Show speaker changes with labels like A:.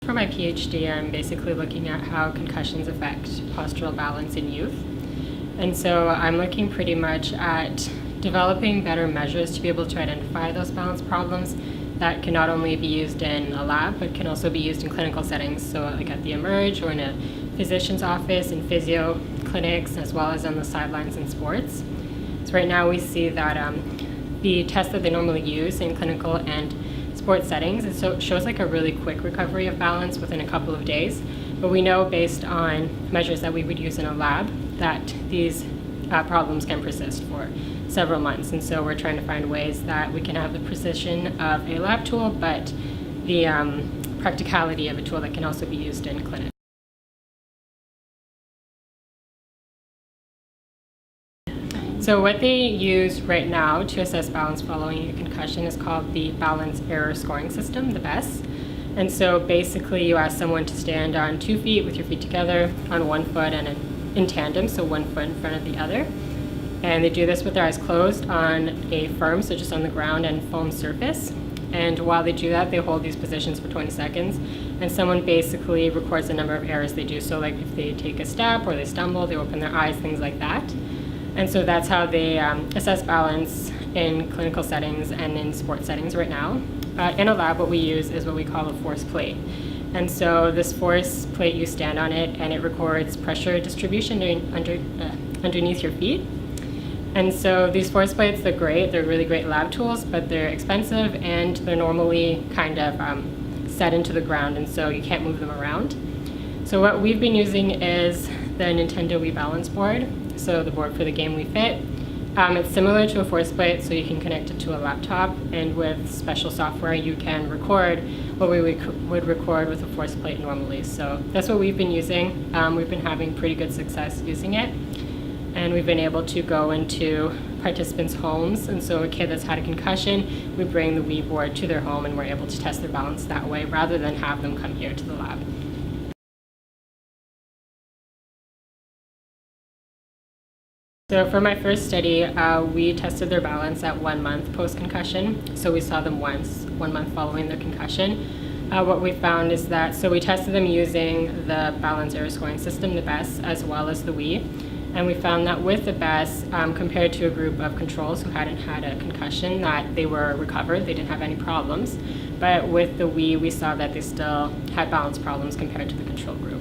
A: for my PhD, I'm basically looking at how concussions affect postural balance in youth. And so I'm looking pretty much at developing better measures to be able to identify those balance problems that can not only be used in a lab, but can also be used in clinical settings. So like at the Emerge or in a physician's office, in physio clinics, as well as on the sidelines in sports. So right now we see that the test that they normally use in clinical and sports settings, it shows like a really quick recovery of balance within a couple of days. But we know based on measures that we would use in a lab that these problems can persist for several months. And so we're trying to find ways that we can have the precision of a lab tool, but the practicality of a tool that can also be used in clinic. So what they use right now to assess balance following a concussion is called the Balance Error Scoring System, the BESS. And so basically you ask someone to stand on 2 feet with your feet together on 1 foot and in tandem, so 1 foot in front of the other. And they do this with their eyes closed on a firm, so just on the ground and foam surface. And while they do that, they hold these positions for 20 seconds. And someone basically records the number of errors they do. So like if they take a step or they stumble, they open their eyes, things like that. And so that's how they assess balance in clinical settings and in sports settings right now. In a lab, what we use is what we call a force plate. And so this force plate, you stand on it and it records pressure distribution underneath your feet. And so these force plates, they're great. They're really great lab tools, but they're expensive and they're normally kind of set into the ground, and so you can't move them around. So what we've been using is the Nintendo Wii Balance board, so the board for the game Wii Fit. It's similar to a force plate, so you can connect it to a laptop, and with special software you can record what we would record with a force plate normally. So that's what we've been using. We've been having pretty good success using it, and we've been able to go into participants' homes. And so a kid that's had a concussion, we bring the Wii board to their home and we're able to test their balance that way rather than have them come here to the lab. So for my first study, we tested their balance at 1 month post-concussion. So we saw them once, 1 month following their concussion. What we found is that, so we tested them using the Balance Error Scoring System, the BESS, as well as the Wii. And we found that with the BESS, compared to a group of controls who hadn't had a concussion, that they were recovered, they didn't have any problems. But with the Wii, we saw that they still had balance problems compared to the control group.